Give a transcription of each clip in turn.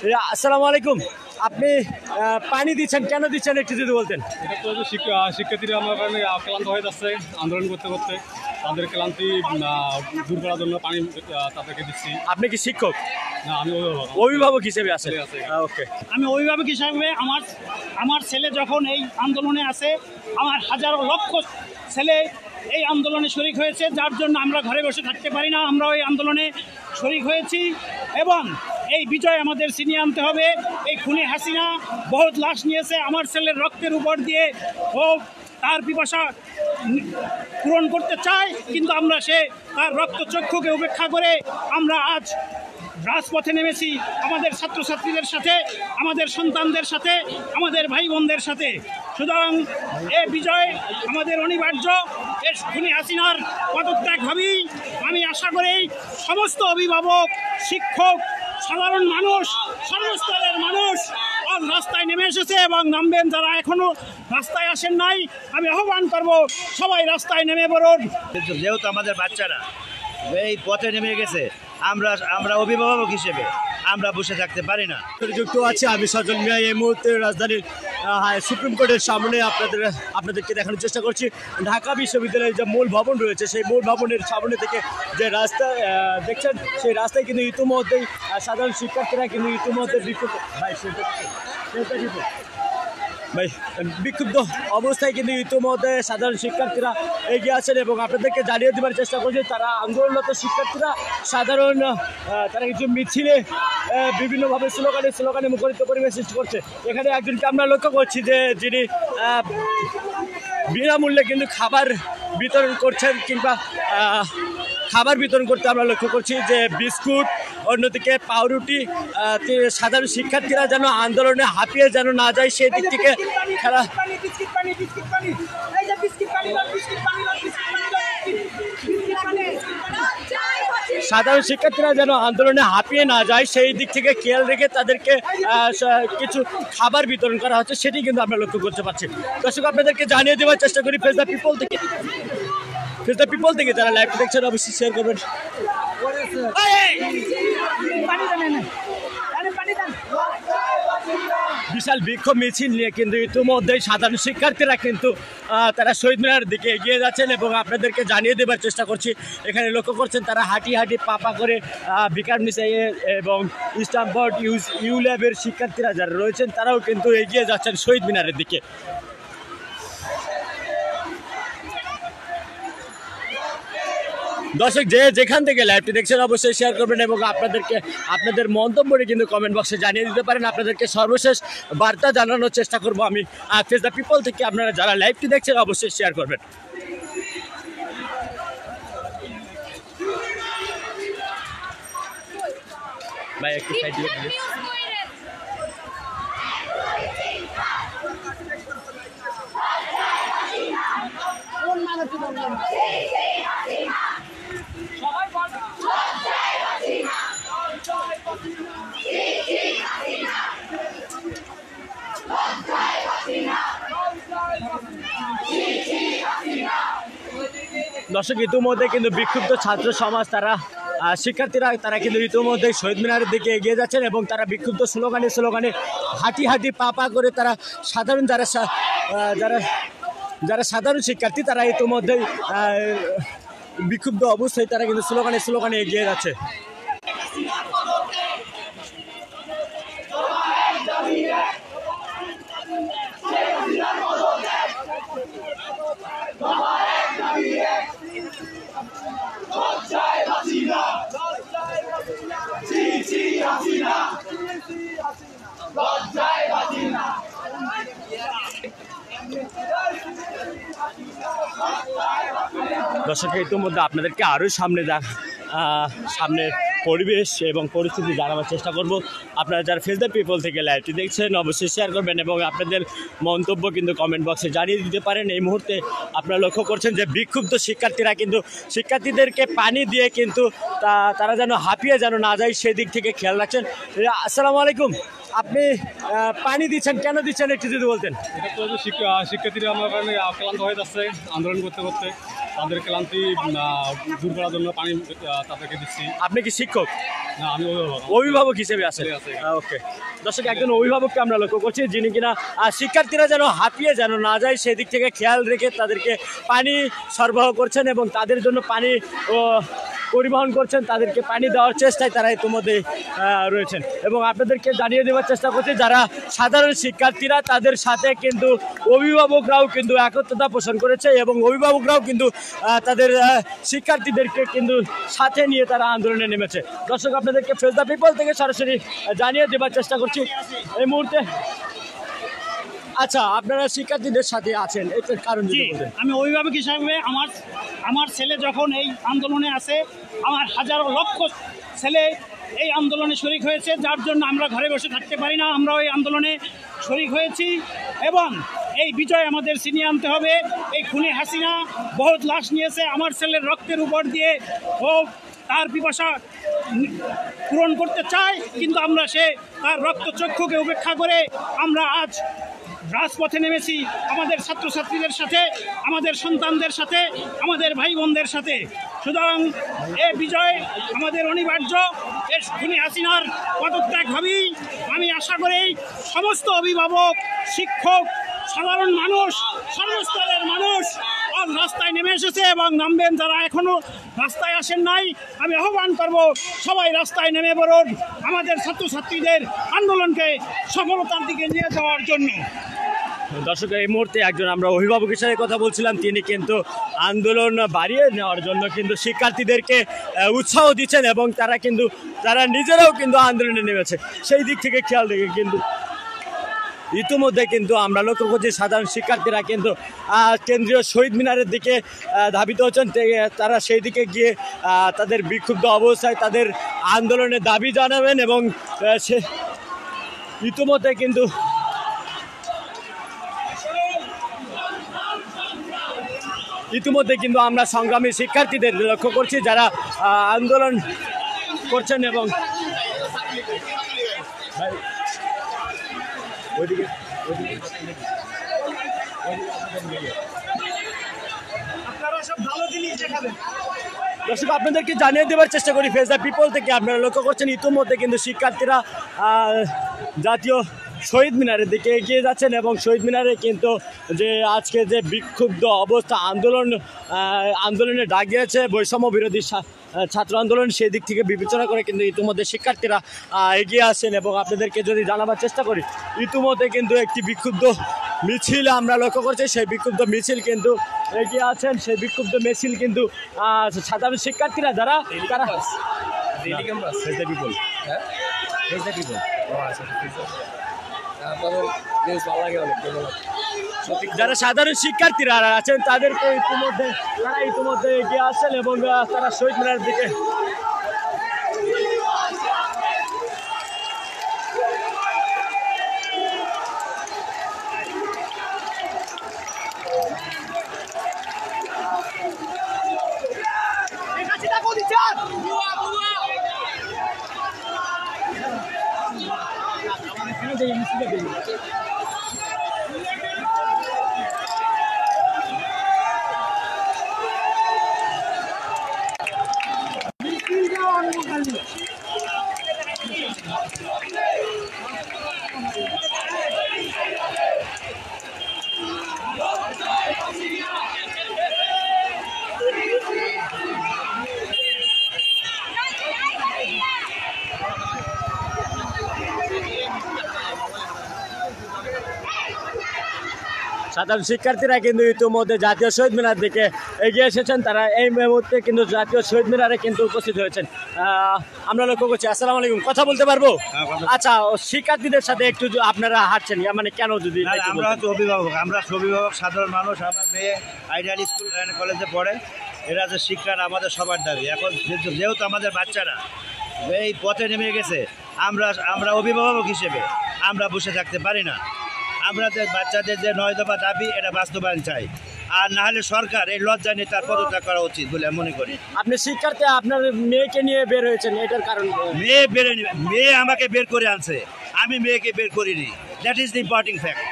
আসসালামু আলাইকুম। আপনি পানি দিচ্ছেন, কেন দিচ্ছেন একটু যদি বলতেন। এটা তো শিক্ষার্থীরা আমার কারণে ক্লান্ত হয়ে যাচ্ছে আন্দোলন করতে করতে, তাদের ক্লান্তি দূর করার জন্য পানি তাদেরকে দিচ্ছি। আপনি কি শিক্ষক? না, আমি অভিভাবক হিসেবে আছেন। ওকে, আমি অভিভাবক হিসাবে আমার ছেলে যখন এই আন্দোলনে আছে, আমার হাজারো লক্ষ ছেলে এই আন্দোলনে শরিক হয়েছে, যার জন্য আমরা ঘরে বসে থাকতে পারি না। আমরা এই আন্দোলনে শরিক হয়েছি এবং এই বিজয় আমাদের ছিনিয়ে আনতে হবে। এই খুনি হাসিনা বহুত লাশ নিয়েছে, আমার ছেলের রক্তের উপর দিয়ে ও তার পিপাসা পূরণ করতে চায়, কিন্তু আমরা তার রক্তচক্ষুকে উপেক্ষা করে আমরা আজ রাজপথে নেমেছি আমাদের ছাত্রছাত্রীদের সাথে, আমাদের সন্তানদের সাথে, আমাদের ভাই বোনদের সাথে। সুতরাং এ বিজয় আমাদের অনিবার্য। এর খুনি হাসিনার পদত্যাগ হবেই। আমি আশা করি সমস্ত অভিভাবক, শিক্ষক, সাধারণ মানুষ, সর্বস্তরের মানুষ আজ রাস্তায় নেমে এসেছে এবং নামবেন। যারা এখনো রাস্তায় আসেন নাই, আমি আহ্বান করব সবাই রাস্তায় নেমে পড়ুন। যেহেতু আমাদের বাচ্চারা এই পথে নেমে গেছে, আমরা অভিভাবক হিসেবে আমরা বসে থাকতে পারি না। যুক্ত আছে আমি সজল মিয়া। এই মুহূর্তে রাজধানীর সুপ্রিম কোর্টের সামনে আপনাদেরকে দেখানোর চেষ্টা করছি। ঢাকা বিশ্ববিদ্যালয়ের যে মূল ভবন রয়েছে, সেই মূল ভবনের সামনে থেকে যে রাস্তা দেখছেন, সেই রাস্তায় কিন্তু ইতিমধ্যেই সাধারণ শিক্ষার্থীরা কিন্তু ইতিমধ্যে বিক্ষুব্ধ অবস্থায় কিন্তু ইতিমধ্যে সাধারণ শিক্ষার্থীরা এগিয়ে আছেন এবং আপনাদেরকে জানিয়ে দেওয়ার চেষ্টা করছে তারা আন্দোলনরত শিক্ষার্থীরা তারা কিছু মিছিলে বিভিন্নভাবে স্লোগানে মুখরিত পরিবেশ সৃষ্টি করছে। এখানে একজনকে আমরা লক্ষ্য করছি যে যিনি বিনামূল্যে কিন্তু খাবার বিতরণ করছেন, কিংবা খাবার বিতরণ করতে আমরা লক্ষ্য করছি যে বিস্কুট, অন্যদিকে পাউরুটি। সাধারণ শিক্ষার্থীরা যেন আন্দোলনে হাঁপিয়ে যেন না যায় সেই দিক থেকে সাধারণ শিক্ষার্থীরা যেন আন্দোলনে হাঁপিয়ে না যায় সেই দিক থেকে খেয়াল রেখে তাদেরকে কিছু খাবার বিতরণ করা হচ্ছে, সেটি কিন্তু আমরা লক্ষ্য করতে পারছি। দর্শক, আপনাদেরকে জানিয়ে দেওয়ার চেষ্টা করি ফেস দ্য পিপল থেকে যারা লাইভ দেখছেন অবশ্যই শেয়ার করবেন। বিশাল বিক্ষোভ মিছিল নিয়ে কিন্তু ইতিমধ্যেই সাধারণ শিক্ষার্থীরা কিন্তু তারা শহীদ মিনারের দিকে এগিয়ে যাচ্ছেন এবং আপনাদেরকে জানিয়ে দেবার চেষ্টা করছি। এখানে লক্ষ্য করছেন তারা হাঁটি পাপা করে ভিকার নিচে এবং স্টামফোর্ড ইউ ল্যাবের শিক্ষার্থীরা যারা রয়েছেন তারাও কিন্তু এগিয়ে যাচ্ছেন শহীদ মিনারের দিকে। দর্শক, যেখান থেকে লাইভটি দেখছেন অবশ্যই শেয়ার করবেন এবং আপনাদের মন্তব্যটি কিন্তু কমেন্ট বক্সে জানিয়ে দিতে পারেন। আপনাদেরকে সর্বশেষ বার্তা জানানোর চেষ্টা করব আমি ফেস দ্য পিপল থেকে। আপনারা যারা লাইভটি দেখছেন অবশ্যই শেয়ার করবেন। ভাই একটু সাইড দিয়ে দিন। দর্শক, ইতিমধ্যে কিন্তু বিক্ষুব্ধ ছাত্র সমাজ শিক্ষার্থীরা তারা কিন্তু ইতিমধ্যে শহীদ মিনারের দিকে এগিয়ে যাচ্ছেন এবং তারা বিক্ষুব্ধ স্লোগানে হাঁটি পা করে তারা সাধারণ যারা সাধারণ শিক্ষার্থী তারা ইতিমধ্যেই বিক্ষুব্ধ অবস্থায় তারা কিন্তু স্লোগানে এগিয়ে যাচ্ছে। দর্শক, ইতিমধ্যে আপনাদেরকে আরও সামনে পরিবেশ এবং পরিস্থিতি জানাবার চেষ্টা করব। আপনারা যারা ফেস দ্য পিপল থেকে লাইভটি দেখছেন অবশ্যই শেয়ার করবেন এবং আপনাদের মন্তব্য কিন্তু কমেন্ট বক্সে জানিয়ে দিতে পারেন। এই মুহূর্তে আপনারা লক্ষ্য করছেন যে বিক্ষুব্ধ শিক্ষার্থীরা কিন্তু শিক্ষার্থীদেরকে পানি দিয়ে কিন্তু তারা যেন হাঁপিয়ে যেন না যায় সেই দিক থেকে খেয়াল রাখছেন। আসসালামু আলাইকুম। আপনি পানি দিচ্ছেন, কেন দিচ্ছেন একটু যদি বলতেন। এটা তো শিক্ষার্থীরা আমার কারণে ক্লান্ত হয়ে যাচ্ছে আন্দোলন করতে করতে, তাদের ক্লান্তি দূর করার জন্য পানি তাদেরকে দিচ্ছি। আপনি কি শিক্ষক? না আমি অভিভাবক। অভিভাবক হিসেবে আছেন। আছে। ওকে, দর্শক একজন অভিভাবককে আমরা লক্ষ্য করছি যিনি কিনা শিক্ষার্থীরা যেন হাঁপিয়ে যেন না যায় সেদিক থেকে খেয়াল রেখে তাদেরকে পানি সরবরাহ করছেন এবং তাদের জন্য পানি পরিবহন করছেন, তাদেরকে পানি দেওয়ার চেষ্টায় তারা ইতিমধ্যে রয়েছেন। এবং আপনাদেরকে জানিয়ে দেওয়ার চেষ্টা করছি যারা সাধারণ শিক্ষার্থীরা তাদের সাথে কিন্তু অভিভাবকরাও কিন্তু একত্রতা পোষণ করেছে এবং অভিভাবকরাও কিন্তু তাদের শিক্ষার্থীদেরকে কিন্তু সাথে নিয়ে তারা আন্দোলনে নেমেছে। দর্শক আপনাদেরকে ফেস দ্য পিপল থেকে সরাসরি জানিয়ে দেওয়ার চেষ্টা করছি এই মুহূর্তে। আচ্ছা, আপনারা শিক্ষার্থীদের সাথে আছেন, এটার কারণ যদি বলতেন। আমি অভিভাবক হিসাবে আমার ছেলে যখন এই আন্দোলনে আছে, আমার হাজারো লক্ষ ছেলে এই আন্দোলনে শরিক হয়েছে, যার জন্য আমরা ঘরে বসে থাকতে পারি না। আমরা ওই আন্দোলনে শরিক হয়েছি এবং এই বিজয় আমাদের ছিনিয়ে আনতে হবে। এই খুনি হাসিনা বহুত লাশ নিয়েছে, আমার ছেলের রক্তের উপর দিয়ে ও তার পিপাসা পূরণ করতে চায়, কিন্তু আমরা তার রক্তচক্ষুকে উপেক্ষা করে আমরা আজ রাজপথে নেমেছি আমাদের ছাত্রছাত্রীদের সাথে, আমাদের সন্তানদের সাথে, আমাদের ভাই বোনদের সাথে। সুতরাং এ বিজয় আমাদের অনিবার্য। এর খুনি হাসিনার পদত্যাগ হবেই। আমি আশা করি সমস্ত অভিভাবক, শিক্ষক, সাধারণ মানুষ, সর্বস্তরের মানুষ আজ রাস্তায় নেমে এসেছে এবং নামবেন। যারা এখনো রাস্তায় আসেন নাই, আমি আহ্বান করব সবাই রাস্তায় নেমে পড়ুন আমাদের ছাত্রছাত্রীদের আন্দোলনকে সফলতার দিকে নিয়ে যাওয়ার জন্য। দর্শক এই মুহূর্তে একজন আমরা অভিভাবক হিসেবে কথা বলছিলাম, তিনি কিন্তু আন্দোলন বাড়িয়ে নেওয়ার জন্য কিন্তু শিক্ষার্থীদেরকে উৎসাহ দিচ্ছেন এবং তারা নিজেরাও কিন্তু আন্দোলনে নেমেছে। সেই দিক থেকে খেয়াল রেখে কিন্তু ইতিমধ্যে কিন্তু আমরা লক্ষ্য করছি সাধারণ শিক্ষার্থীরা কিন্তু কেন্দ্রীয় শহীদ মিনারের দিকে ধাবিত হচ্ছেন। তারা সেই দিকে গিয়ে তাদের বিক্ষুব্ধ অবস্থায় তাদের আন্দোলনের দাবি জানাবেন এবং সে ইতিমধ্যে কিন্তু আমরা সংগ্রামী শিক্ষার্থীদের লক্ষ্য করছি যারা আন্দোলন করছেন এবং দর্শক আপনাদেরকে জানিয়ে দেওয়ার চেষ্টা করি ফেস দ্য পিপল থেকে। আপনারা লক্ষ্য করছেন ইতিমধ্যে কিন্তু শিক্ষার্থীরা জাতীয় শহীদ মিনারের দিকে এগিয়ে যাচ্ছেন এবং শহীদ মিনারে কিন্তু যে আজকে যে বিক্ষুব্ধ অবস্থা আন্দোলনে ডাক দিয়েছে বৈষম্য বিরোধী ছাত্র আন্দোলন, সেই দিক থেকে বিবেচনা করে কিন্তু ইতিমধ্যে শিক্ষার্থীরা এগিয়ে আসছেন এবং আপনাদেরকে যদি জানাবার চেষ্টা করি ইতিমধ্যে কিন্তু একটি বিক্ষুব্ধ মিছিল আমরা লক্ষ্য করছি। সেই বিক্ষুব্ধ মিছিল কিন্তু এগিয়ে আছেন, সেই বিক্ষুব্ধ মিছিল কিন্তু সাধারণ শিক্ষার্থীরা যারা তারা যারা সাধারণ শিক্ষার্থীরা আছেন তাদেরকে ইতিমধ্যে এগিয়ে আসছেন এবং তারা শহীদ মিনারের দিকে সাধারণ শিক্ষার্থীরা কিন্তু ইতিমধ্যে জাতীয় শহীদ মিনার দিকে এগিয়ে এসেছেন। তারা এই মুহূর্তে কিন্তু জাতীয় শহীদ মিনারে কিন্তু উপস্থিত হয়েছেন। আমরা লক্ষ্য করছি। আসসালামু আলাইকুম, কথা বলতে পারবো? আচ্ছা, শিক্ষার্থীদের সাথে একটু আপনারা হাঁটছেন মানে কেন? যদি আমরা হচ্ছে অভিভাবক, সাধারণ মানুষ। আমার মেয়ে আইডিয়াল স্কুল অ্যান্ড কলেজে পড়ে। এরা যে শিক্ষার আমাদের সবার দাবি। এখন যেহেতু আমাদের বাচ্চারা এই পথে নেমে গেছে, আমরা অভিভাবক হিসেবে আমরা বসে থাকতে পারি না। আমাদের বাচ্চাদের যে 9 দফা দাবি এটা বাস্তবায়ন চাই, আর না হলে সরকার এই লজ্জা নিয়ে তার পদত্যাগ করা উচিত বলে মনে করি। আপনি শিক্ষার্থী, আপনার মেয়েকে নিয়ে বের হয়েছেন, এটার কারণ? মেয়ে আমাকে বের করে আনছে, আমি মেয়েকে বের করিনি। That is the important fact.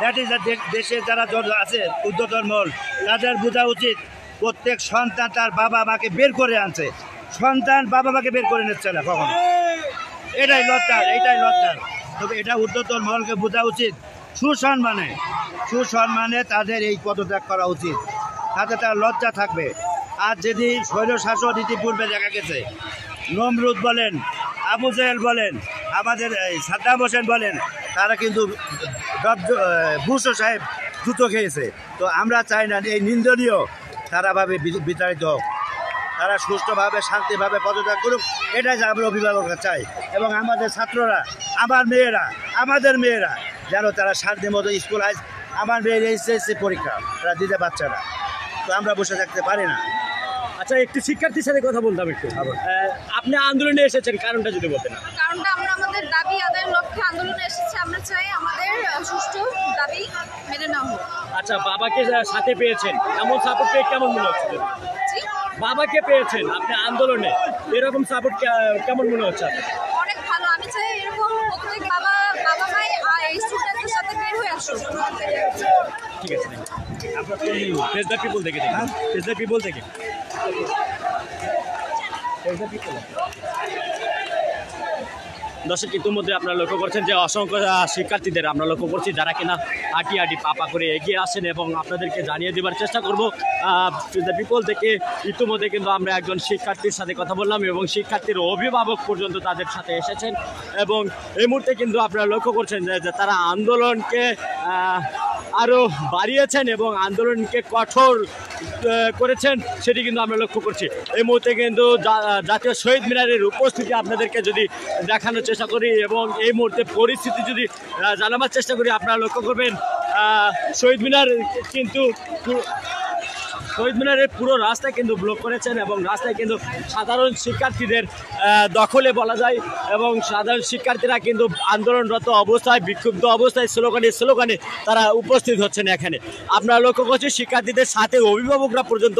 That is দেশের যারা আছে ঊর্ধ্বতন মহল, তাদের বোঝা উচিত প্রত্যেক সন্তান তার বাবা মাকে বের করে আনছে। সন্তান বাবা মাকে বের করে নিচ্ছে না কখনো। এটাই লজ্জার। তবে এটা ঊর্ধ্বতন মহলকে বোঝা উচিত, সুসম্মানে তাদের এই পদত্যাগ করা উচিত, তাতে তার লজ্জা থাকবে। আর যদি স্বৈর শাসন ইতিপূর্বে দেখা গেছে, নমরুদ বলেন, আবু জেহেল বলেন, আমাদের সাদ্দাম হোসেন বলেন, তারা কিন্তু বুশো সাহেব জুতো খেয়েছে। তো আমরা চাই না এই নিন্দনীয় তারাভাবে বিতাড়িত হোক, তারা সুষ্ঠুভাবে শান্তিভাবে পদত্যাগ করুক, এটাই আমরা অভিভাবকরা চাই। এবং আমাদের ছাত্ররা, আমাদের মেয়েরা যেন তারা শান্তি মতো স্কুল আমার মেয়ের এইচএসসি পরীক্ষা তারা দিতে পারছে না, তো আমরা বসে থাকতে পারি না। আচ্ছা, একটু শিক্ষার্থীর সাথে কথা বলতাম একটু। আপনি আন্দোলনে এসেছেন, কারণটা যদি বলতেন। কারণটা আমরা আমাদের দাবি আদায়ের লক্ষ্যে আন্দোলনে এসেছি। আমরা চাই আমাদের সুষ্ঠু দাবি মেনে নেওয়া হোক। আচ্ছা, বাবাকে সাথে পেয়েছেন, এমন সাপোর্ট পেয়ে কেমন মনে হচ্ছে? জি, বাবাকে পেয়েছেন আপনি আন্দোলনে, এরকম সাপোর্ট কেমন মনে হচ্ছে? অনেক ভালো। আমি চাই এরকম প্রত্যেক বাবা মাই এই স্টুডেন্টদের সাথে বের হয়ে আসুক। ঠিক আছে, ফেস দ্য পিপল থেকে দেখুন, ফেস দ্য পিপল থেকে। দর্শক, ইতিমধ্যে আপনারা লক্ষ্য করছেন যে অসংখ্য শিক্ষার্থীদের আমরা লক্ষ্য করছি যারা কিনা আটি পাপা করে এগিয়ে আসেন, এবং আপনাদেরকে জানিয়ে দেওয়ার চেষ্টা করব দ্য পিপল থেকে। ইতিমধ্যে কিন্তু আমরা একজন শিক্ষার্থীর সাথে কথা বললাম এবং শিক্ষার্থীর অভিভাবক পর্যন্ত তাদের সাথে এসেছেন, এবং এই মুহূর্তে কিন্তু আপনারা লক্ষ্য করছেন যে তারা আন্দোলনকে আরও বাড়িয়েছেন এবং আন্দোলনকে কঠোর করেছেন, সেটি কিন্তু আমরা লক্ষ্য করছি। এই মুহূর্তে কিন্তু জাতীয় শহীদ মিনারের উপস্থিতি আপনাদেরকে যদি দেখানোর চেষ্টা করি এবং এই মুহূর্তে পরিস্থিতি যদি জানাবার চেষ্টা করি, আপনারা লক্ষ্য করবেন শহীদ মিনারের পুরো রাস্তা কিন্তু ব্লক করেছেন, এবং রাস্তায় কিন্তু সাধারণ শিক্ষার্থীদের দখলে বলা যায়, এবং সাধারণ শিক্ষার্থীরা কিন্তু আন্দোলনরত অবস্থায়, বিক্ষুব্ধ অবস্থায় স্লোগানে তারা উপস্থিত হচ্ছেন এখানে। আপনারা লক্ষ্য করছেন শিক্ষার্থীদের সাথে অভিভাবকরা পর্যন্ত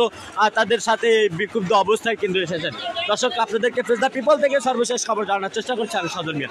তাদের সাথে বিক্ষুব্ধ অবস্থায় কিন্তু এসেছেন। দর্শক, আপনাদেরকে ফেস দ্য পিপল থেকে সর্বশেষ খবর জানানোর চেষ্টা করছি আমি সদর মিয়া।